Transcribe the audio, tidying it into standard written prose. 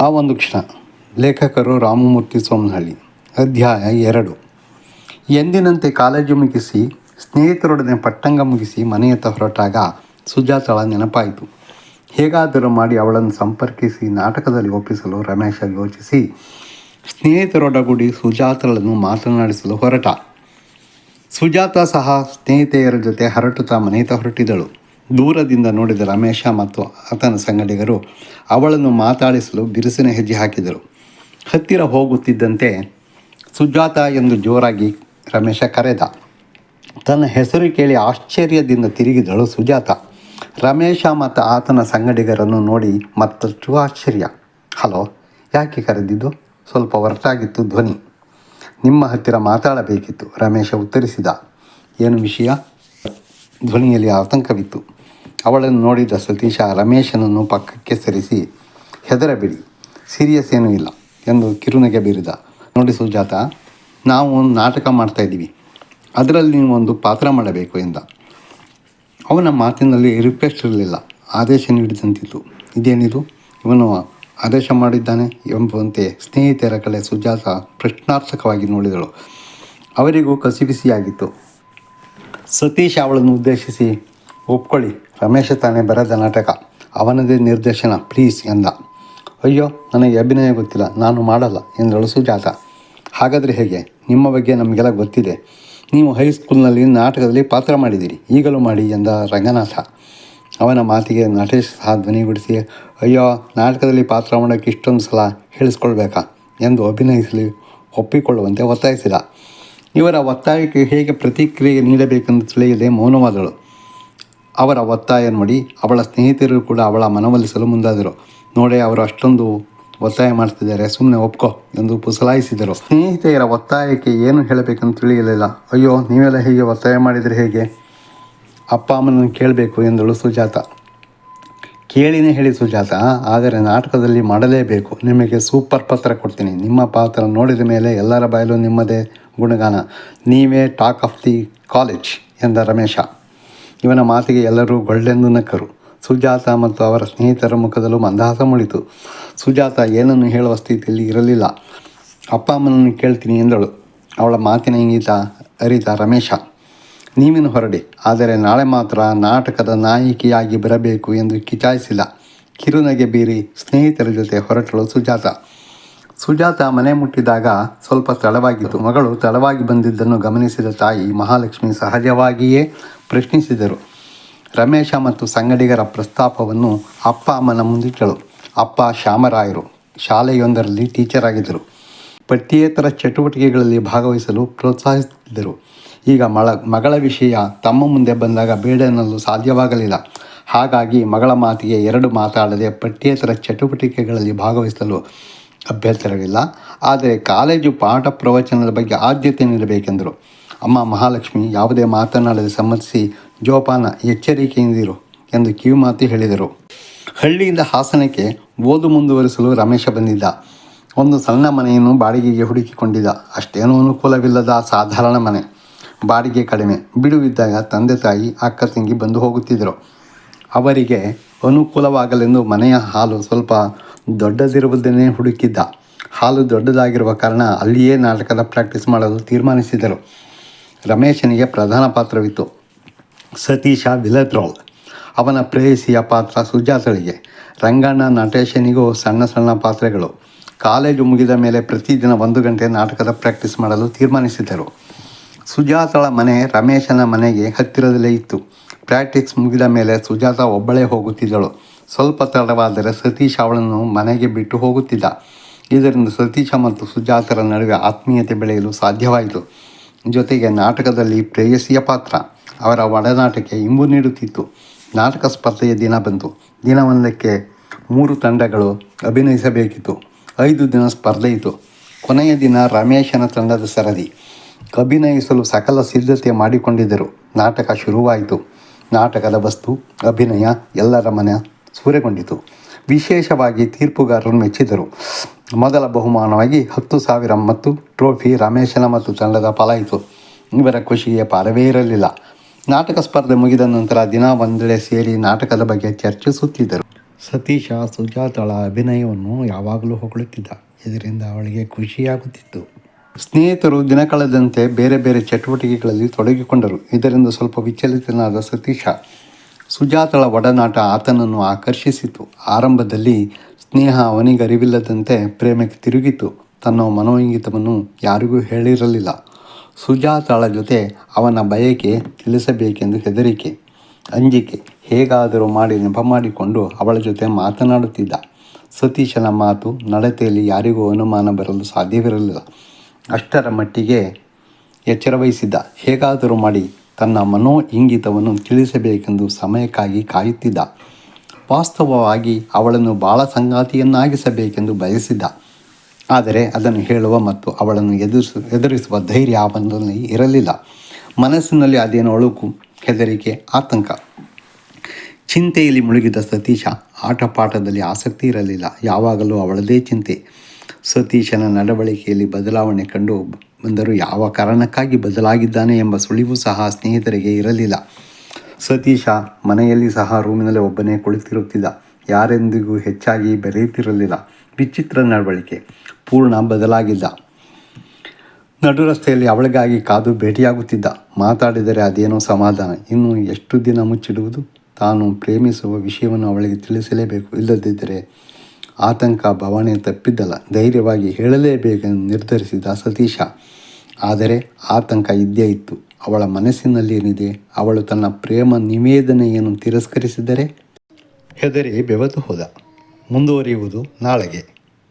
ಆ ಒಂದು ಕ್ಷಣ. ಲೇಖಕರು ರಾಮಮೂರ್ತಿ ಸೋಮನಹಳ್ಳಿ. ಅಧ್ಯಾಯ 2. ಎಂದಿನಂತೆ ಕಾಲೇಜು ಮುಗಿಸಿ ಸ್ನೇಹಿತರೊಡನೆ ಪಟ್ಟಂಗ ಮುಗಿಸಿ ಮನೆಯತ್ತ ಹೊರಟಾಗ ಸುಜಾತಳ ನೆನಪಾಯಿತು. ಹೇಗಾದರೂ ಮಾಡಿ ಅವಳನ್ನು ಸಂಪರ್ಕಿಸಿ ನಾಟಕದಲ್ಲಿ ಒಪ್ಪಿಸಲು ರಮೇಶ ಯೋಚಿಸಿ ಸ್ನೇಹಿತರೊಡಗೂಡಿ ಸುಜಾತಳನ್ನು ಮಾತನಾಡಿಸಲು ಹೊರಟ. ಸುಜಾತ ಸಹ ಸ್ನೇಹಿತೆಯರ ಜೊತೆ ಹರಟುತ್ತಾ ಮನೆಯತ್ತ ಹೊರಟಿದಳು. ದೂರದಿಂದ ನೋಡಿದ ರಮೇಶ ಮತ್ತು ಆತನ ಸಂಗಡಿಗರು ಅವಳನ್ನು ಮಾತಾಡಿಸಲು ಬಿರುಸಿನ ಹೆಜ್ಜೆ ಹಾಕಿದರು. ಹತ್ತಿರ ಹೋಗುತ್ತಿದ್ದಂತೆ ಸುಜಾತ ಎಂದು ಜೋರಾಗಿ ರಮೇಶ ಕರೆದ. ತನ್ನ ಹೆಸರು ಕೇಳಿ ಆಶ್ಚರ್ಯದಿಂದ ತಿರುಗಿದಳು ಸುಜಾತ. ರಮೇಶ ಮತ್ತು ಆತನ ಸಂಗಡಿಗರನ್ನು ನೋಡಿ ಮತ್ತಷ್ಟು ಆಶ್ಚರ್ಯ. ಹಲೋ, ಯಾಕೆ ಕರೆದಿದ್ದು? ಸ್ವಲ್ಪ ಹೊರಟಾಗಿತ್ತು ಧ್ವನಿ. ನಿಮ್ಮ ಹತ್ತಿರ ಮಾತಾಡಬೇಕಿತ್ತು, ರಮೇಶ ಉತ್ತರಿಸಿದ. ಏನು ವಿಷಯ? ಧ್ವನಿಯಲ್ಲಿ ಆತಂಕವಿತ್ತು. ಅವಳನ್ನು ನೋಡಿದ ಸತೀಶ ರಮೇಶನನ್ನು ಪಕ್ಕಕ್ಕೆ ಸರಿಸಿ, ಹೆದರಬೇಡಿ, ಸೀರಿಯಸ್ ಏನೂ ಇಲ್ಲ ಎಂದು ಕಿರುನಗೆ ಬೀರಿದ. ನೋಡಿ ಸುಜಾತ, ನಾವು ಒಂದು ನಾಟಕ ಮಾಡ್ತಾಯಿದ್ದೀವಿ, ಅದರಲ್ಲಿ ನೀವು ಒಂದು ಪಾತ್ರ ಮಾಡಬೇಕು ಎಂದ. ಅವನ ಮಾತಿನಲ್ಲಿ ರಿಕ್ವೆಸ್ಟ್ ಇರಲಿಲ್ಲ, ಆದೇಶ ನೀಡಿದಂತಿತ್ತು. ಇದೇನಿದು, ಇವನು ಆದೇಶ ಮಾಡಿದ್ದಾನೆ ಎಂಬಂತೆ ಸ್ನೇಹಿತರ ಕಡೆ ಸುಜಾತ ಪ್ರಶ್ನಾರ್ಥಕವಾಗಿ ನೋಡಿದಳು. ಅವರಿಗೂ ಕಸಿಬಿಸಿಯಾಗಿತ್ತು. ಸತೀಶ್ ಅವಳನ್ನು ಉದ್ದೇಶಿಸಿ, ಒಪ್ಕೊಳ್ಳಿ, ರಮೇಶ ತಾನೇ ಬರೆದ ನಾಟಕ, ಅವನದೇ ನಿರ್ದೇಶನ, ಪ್ಲೀಸ್ ಎಂದ. ಅಯ್ಯೋ, ನನಗೆ ಅಭಿನಯ ಗೊತ್ತಿಲ್ಲ, ನಾನು ಮಾಡಲ್ಲ ಎಂದಳು ಸುಜಾತ. ಹಾಗಾದರೆ ಹೇಗೆ? ನಿಮ್ಮ ಬಗ್ಗೆ ನಮಗೆಲ್ಲ ಗೊತ್ತಿದೆ, ನೀವು ಹೈಸ್ಕೂಲ್ನಲ್ಲಿ ನಾಟಕದಲ್ಲಿ ಪಾತ್ರ ಮಾಡಿದ್ದೀರಿ, ಈಗಲೂ ಮಾಡಿ ಎಂದ ರಂಗನಾಥ. ಅವನ ಮಾತಿಗೆ ನಟೇಶ್ ಸಹ ಧ್ವನಿಗೂಡಿಸಿ, ಅಯ್ಯೋ, ನಾಟಕದಲ್ಲಿ ಪಾತ್ರ ಮಾಡೋಕ್ಕೆ ಇಷ್ಟೊಂದು ಸಲ ಹೇಳಿಸ್ಕೊಳ್ಬೇಕಾ ಎಂದು ಅಭಿನಯಿಸಲಿ ಒಪ್ಪಿಕೊಳ್ಳುವಂತೆ ಒತ್ತಾಯಿಸಿದ. ಇವರ ಒತ್ತಾಯಕ್ಕೆ ಹೇಗೆ ಪ್ರತಿಕ್ರಿಯೆ ನೀಡಬೇಕೆಂದು ತಿಳಿಯದೆ ಮೌನವಾದಳು. ಅವರ ಒತ್ತಾಯ ನೋಡಿ ಅವಳ ಸ್ನೇಹಿತರು ಕೂಡ ಅವಳ ಮನವೊಲಿಸಲು ಮುಂದಾದರು. ನೋಡಿ, ಅವರು ಅಷ್ಟೊಂದು ಒತ್ತಾಯ ಮಾಡ್ತಿದ್ದಾರೆ, ಸುಮ್ಮನೆ ಒಪ್ಕೋ ಎಂದು ಪುಸಲಾಯಿಸಿದರು. ಸ್ನೇಹಿತೆಯರ ಒತ್ತಾಯಕ್ಕೆ ಏನು ಹೇಳಬೇಕೆಂದು ತಿಳಿಯಲಿಲ್ಲ. ಅಯ್ಯೋ, ನೀವೆಲ್ಲ ಹೀಗೆ ಒತ್ತಾಯ ಮಾಡಿದರೆ ಹೇಗೆ? ಅಪ್ಪ ಅಮ್ಮನನ್ನು ಕೇಳಬೇಕು ಎಂದಳು ಸುಜಾತ. ಕೇಳಿನೇ ಹೇಳಿ ಸುಜಾತ, ಆದರೆ ನಾಟಕದಲ್ಲಿ ಮಾಡಲೇಬೇಕು. ನಿಮಗೆ ಸೂಪರ್ ಪಾತ್ರ ಕೊಡ್ತೀನಿ. ನಿಮ್ಮ ಪಾತ್ರ ನೋಡಿದ ಮೇಲೆ ಎಲ್ಲರ ಬಾಯಲು ನಿಮ್ಮದೇ ಗುಣಗಾನ, ನೀವೇ ಟಾಕ್ ಆಫ್ ದಿ ಕಾಲೇಜ್ ಎಂದ ರಮೇಶ. ಇವನ ಮಾತಿಗೆ ಎಲ್ಲರೂ ಗೊಳ್ಳೆಂದು ನಕ್ಕರು. ಸುಜಾತ ಮತ್ತು ಅವರ ಸ್ನೇಹಿತರ ಮುಖದಲ್ಲೂ ಮಂದಹಾಸ ಮೂಡಿತು. ಸುಜಾತ ಏನನ್ನು ಹೇಳುವ ಸ್ಥಿತಿಯಲ್ಲಿ ಇರಲಿಲ್ಲ. ಅಪ್ಪ ಅಮ್ಮನನ್ನು ಕೇಳ್ತೀನಿ ಎಂದಳು. ಅವಳ ಮಾತಿನ ಇಂಗಿತ ಅರಿತ ರಮೇಶ, ನೀವೇನು ಹೊರಡಿ, ಆದರೆ ನಾಳೆ ಮಾತ್ರ ನಾಟಕದ ನಾಯಕಿಯಾಗಿ ಬರಬೇಕು ಎಂದು ಕಿಚಾಯಿಸಿದ. ಕಿರುನಗೆ ಬೀರಿ ಸ್ನೇಹಿತರ ಜೊತೆ ಹೊರಟಳು ಸುಜಾತ. ಸುಜಾತ ಮನೆ ಮುಟ್ಟಿದಾಗ ಸ್ವಲ್ಪ ತಡವಾಗಿತ್ತು. ಮಗಳು ತಡವಾಗಿ ಬಂದಿದ್ದನ್ನು ಗಮನಿಸಿದ ತಾಯಿ ಮಹಾಲಕ್ಷ್ಮಿ ಸಹಜವಾಗಿಯೇ ಪ್ರಶ್ನಿಸಿದರು. ರಮೇಶ ಮತ್ತು ಸಂಗಡಿಗರ ಪ್ರಸ್ತಾಪವನ್ನು ಅಪ್ಪ ಅಮ್ಮನ ಮುಂದಿಟ್ಟಳು. ಅಪ್ಪ ಶ್ಯಾಮರಾಯರು ಶಾಲೆಯೊಂದರಲ್ಲಿ ಟೀಚರ್ ಆಗಿದ್ದರು. ಪಠ್ಯೇತರ ಚಟುವಟಿಕೆಗಳಲ್ಲಿ ಭಾಗವಹಿಸಲು ಪ್ರೋತ್ಸಾಹಿಸುತ್ತಿದ್ದರು. ಈಗ ಮಗಳ ವಿಷಯ ತಮ್ಮ ಮುಂದೆ ಬಂದಾಗ ಬೇಡ ಎನ್ನಲು ಸಾಧ್ಯವಾಗಲಿಲ್ಲ. ಹಾಗಾಗಿ ಮಗಳ ಮಾತಿಗೆ ಎರಡು ಮಾತಾಡದೆ ಪಠ್ಯೇತರ ಚಟುವಟಿಕೆಗಳಲ್ಲಿ ಭಾಗವಹಿಸಲು ಅಭ್ಯಂತರವಿಲ್ಲ, ಆದರೆ ಕಾಲೇಜು ಪಾಠ ಪ್ರವಚನದ ಬಗ್ಗೆ ಆದ್ಯತೆ ನೀಡಬೇಕೆಂದರು. ಅಮ್ಮ ಮಹಾಲಕ್ಷ್ಮಿ ಯಾವುದೇ ಮಾತನಾಡದೆ ಸಮ್ಮತಿಸಿ, ಜೋಪಾನ, ಎಚ್ಚರಿಕೆಯಿಂದಿರು ಎಂದು ಕಿವಿಮಾತು ಹೇಳಿದರು. ಹಳ್ಳಿಯಿಂದ ಹಾಸನಕ್ಕೆ ಓದು ಮುಂದುವರಿಸಲು ರಮೇಶ ಬಂದಿದ್ದ. ಒಂದು ಸಣ್ಣ ಮನೆಯನ್ನು ಬಾಡಿಗೆಗೆ ಹುಡುಕಿಕೊಂಡಿದ್ದ. ಅಷ್ಟೇನೂ ಅನುಕೂಲವಿಲ್ಲದ ಸಾಧಾರಣ ಮನೆ, ಬಾಡಿಗೆ ಕಡಿಮೆ. ಬಿಡುವಿದ್ದಾಗ ತಂದೆ ತಾಯಿ ಅಕ್ಕ ತಂಗಿ ಬಂದು ಹೋಗುತ್ತಿದ್ದರು. ಅವರಿಗೆ ಅನುಕೂಲವಾಗಲೆಂದು ಮನೆಯ ಹಾಲು ಸ್ವಲ್ಪ ದೊಡ್ಡದಿರುವುದನ್ನೇ ಹುಡುಕಿದ್ದ. ಹಾಲು ದೊಡ್ಡದಾಗಿರುವ ಕಾರಣ ಅಲ್ಲಿಯೇ ನಾಟಕದ ಪ್ರಾಕ್ಟೀಸ್ ಮಾಡಲು ತೀರ್ಮಾನಿಸಿದರು. ರಮೇಶನಿಗೆ ಪ್ರಧಾನ ಪಾತ್ರವಿತ್ತು. Satish villain roll. ಅವನ ಪ್ರೇಯಸಿಯ ಪಾತ್ರ ಸುಜಾತಳಿಗೆ. ರಂಗಣ್ಣ ನಟೇಶನಿಗೂ ಸಣ್ಣ ಸಣ್ಣ ಪಾತ್ರಗಳು. ಕಾಲೇಜು ಮುಗಿದ ಮೇಲೆ ಪ್ರತಿದಿನ 1 ಗಂಟೆ ನಾಟಕದ ಪ್ರಾಕ್ಟೀಸ್ ಮಾಡಲು ತೀರ್ಮಾನಿಸಿದರು. ಸುಜಾತಳ ಮನೆ ರಮೇಶನ ಮನೆಗೆ ಹತ್ತಿರದಲ್ಲೇ ಇತ್ತು. ಪ್ರಾಕ್ಟೀಸ್ ಮುಗಿದ ಮೇಲೆ ಸುಜಾತ ಒಬ್ಬಳೇ ಹೋಗುತ್ತಿದ್ದಳು. ಸ್ವಲ್ಪ ತಡವಾದರೆ ಸತೀಶ್ ಅವಳನ್ನು ಮನೆಗೆ ಬಿಟ್ಟು ಹೋಗುತ್ತಿದ್ದ. ಇದರಿಂದ ಸತೀಶ ಮತ್ತು ಸುಜಾತರ ನಡುವೆ ಆತ್ಮೀಯತೆ ಬೆಳೆಯಲು ಸಾಧ್ಯವಾಯಿತು. ಜೊತೆಗೆ ನಾಟಕದಲ್ಲಿ ಪ್ರೇಯಸಿಯ ಪಾತ್ರ ಅವರ ಒಡನಾಟಕ್ಕೆ ಇಂಬು ನೀಡುತ್ತಿತ್ತು. ನಾಟಕ ಸ್ಪರ್ಧೆಯ ದಿನ ಬಂತು. ದಿನವೊಂದಕ್ಕೆ 3 ತಂಡಗಳು ಅಭಿನಯಿಸಬೇಕಿತ್ತು. 5 ದಿನ ಸ್ಪರ್ಧೆ ಇತ್ತು. ಕೊನೆಯ ದಿನ ರಮೇಶನ ತಂಡದ ಸರದಿ. ಅಭಿನಯಿಸಲು ಸಕಲ ಸಿದ್ಧತೆ ಮಾಡಿಕೊಂಡಿದ್ದರು. ನಾಟಕ ಶುರುವಾಯಿತು. ನಾಟಕದ ವಸ್ತು, ಅಭಿನಯ ಎಲ್ಲರ ಮನ ಸೂರೆಗೊಂಡಿತು. ವಿಶೇಷವಾಗಿ ತೀರ್ಪುಗಾರರು ಮೆಚ್ಚಿದರು. ಮೊದಲ ಬಹುಮಾನವಾಗಿ 10,000 ಮತ್ತು ಟ್ರೋಫಿ ರಮೇಶನ ಮತ್ತು ತಂಡದ ಪಾಲಾಯಿತು. ಇವರ ಖುಷಿಗೆ ಪಾರವೇ ಇರಲಿಲ್ಲ. ನಾಟಕ ಸ್ಪರ್ಧೆ ಮುಗಿದ ನಂತರ ದಿನ ಒಂದೆಡೆ ಸೇರಿ ನಾಟಕದ ಬಗ್ಗೆ ಚರ್ಚಿಸುತ್ತಿದ್ದರು. ಸತೀಶ ಸುಜಾತಳ ಅಭಿನಯವನ್ನು ಯಾವಾಗಲೂ ಹೊಗಳುತ್ತಿದ್ದ. ಇದರಿಂದ ಅವಳಿಗೆ ಖುಷಿಯಾಗುತ್ತಿತ್ತು. ಸ್ನೇಹಿತರು ದಿನ ಕಳೆದಂತೆ ಬೇರೆ ಬೇರೆ ಚಟುವಟಿಕೆಗಳಲ್ಲಿ ತೊಡಗಿಕೊಂಡರು. ಇದರಿಂದ ಸ್ವಲ್ಪ ವಿಚಲಿತನಾದ ಸತೀಶ ಸುಜಾತಳ ಒಡನಾಟ ಆತನನ್ನು ಆಕರ್ಷಿಸಿತು. ಆರಂಭದಲ್ಲಿ ಸ್ನೇಹ ಅವನಿಗರಿವಿಲ್ಲದಂತೆ ಪ್ರೇಮಕ್ಕೆ ತಿರುಗಿತು. ತನ್ನ ಮನೋಇಂಗಿತವನ್ನು ಯಾರಿಗೂ ಹೇಳಿರಲಿಲ್ಲ. ಸುಜಾತಳ ಜೊತೆ ಅವನ ಬಯಕೆ ತಿಳಿಸಬೇಕೆಂದು ಹೆದರಿಕೆ, ಅಂಜಿಕೆ. ಹೇಗಾದರೂ ಮಾಡಿ ನೆಪ ಮಾಡಿಕೊಂಡು ಅವಳ ಜೊತೆ ಮಾತನಾಡುತ್ತಿದ್ದ. ಸತೀಶನ ಮಾತು ನಡತೆಯಲ್ಲಿ ಯಾರಿಗೂ ಅನುಮಾನ ಬರಲು ಸಾಧ್ಯವಿರಲಿಲ್ಲ. ಅಷ್ಟರ ಮಟ್ಟಿಗೆ ಎಚ್ಚರವಹಿಸಿದ್ದ. ಹೇಗಾದರೂ ಮಾಡಿ ತನ್ನ ಮನೋ ಇಂಗಿತವನ್ನು ತಿಳಿಸಬೇಕೆಂದು ಸಮಯಕ್ಕಾಗಿ ಕಾಯುತ್ತಿದ್ದ. ವಾಸ್ತವವಾಗಿ ಅವಳನ್ನು ಬಾಳ ಸಂಗಾತಿಯನ್ನಾಗಿಸಬೇಕೆಂದು ಬಯಸಿದ್ದ. ಆದರೆ ಅದನ್ನು ಹೇಳುವ ಮತ್ತು ಅವಳನ್ನು ಎದುರಿಸುವ ಧೈರ್ಯ ಅವನಲ್ಲಿ ಇರಲಿಲ್ಲ. ಮನಸ್ಸಿನಲ್ಲಿ ಅದೇನೋ ಅಳುಕು, ಹೆದರಿಕೆ, ಆತಂಕ. ಚಿಂತೆಯಲ್ಲಿ ಮುಳುಗಿದ ಸತೀಶ ಆಟಪಾಠದಲ್ಲಿ ಆಸಕ್ತಿ ಇರಲಿಲ್ಲ. ಯಾವಾಗಲೂ ಅವಳದೇ ಚಿಂತೆ. ಸತೀಶನ ನಡವಳಿಕೆಯಲ್ಲಿ ಬದಲಾವಣೆ ಕಂಡು ಬಂದರೂ ಯಾವ ಕಾರಣಕ್ಕಾಗಿ ಬದಲಾಗಿದ್ದಾನೆ ಎಂಬ ಸುಳಿವು ಸಹ ಸ್ನೇಹಿತರಿಗೆ ಇರಲಿಲ್ಲ. ಸತೀಶ ಮನೆಯಲ್ಲಿ ಸಹ ರೂಮಿನಲ್ಲಿ ಒಬ್ಬನೇ ಕುಳಿತಿರುತ್ತಿದ್ದ. ಯಾರೆಂದಿಗೂ ಹೆಚ್ಚಾಗಿ ಬೆರೆಯುತ್ತಿರಲಿಲ್ಲ. ವಿಚಿತ್ರ ನಡವಳಿಕೆ. ಪೂರ್ಣ ಬದಲಾಗಿದ್ದ. ನಡು ರಸ್ತೆಯಲ್ಲಿ ಅವಳಿಗಾಗಿ ಕಾದು ಭೇಟಿಯಾಗುತ್ತಿದ್ದ. ಮಾತಾಡಿದರೆ ಅದೇನೋ ಸಮಾಧಾನ. ಇನ್ನು ಎಷ್ಟು ದಿನ ಮುಚ್ಚಿಡುವುದು? ತಾನು ಪ್ರೇಮಿಸುವ ವಿಷಯವನ್ನು ಅವಳಿಗೆ ತಿಳಿಸಲೇಬೇಕು. ಇಲ್ಲದಿದ್ದರೆ ಆತಂಕ ಭಾವನೆ ತಪ್ಪಿದ್ದಲ್ಲ. ಧೈರ್ಯವಾಗಿ ಹೇಳಲೇಬೇಕೆಂದು ನಿರ್ಧರಿಸಿದ ಸತೀಶ. ಆದರೆ ಆತಂಕ ಇದ್ದೇ ಇತ್ತು. ಅವಳ ಮನಸ್ಸಿನಲ್ಲೇನಿದೆ? ಅವಳು ತನ್ನ ಪ್ರೇಮ ನಿವೇದನೆಯನ್ನು ತಿರಸ್ಕರಿಸಿದರೆ? ಹೆದರಿ ಬೆವೆತು ಹೋದ. ಮುಂದುವರಿಯುವುದು ನಾಳೆಗೆ.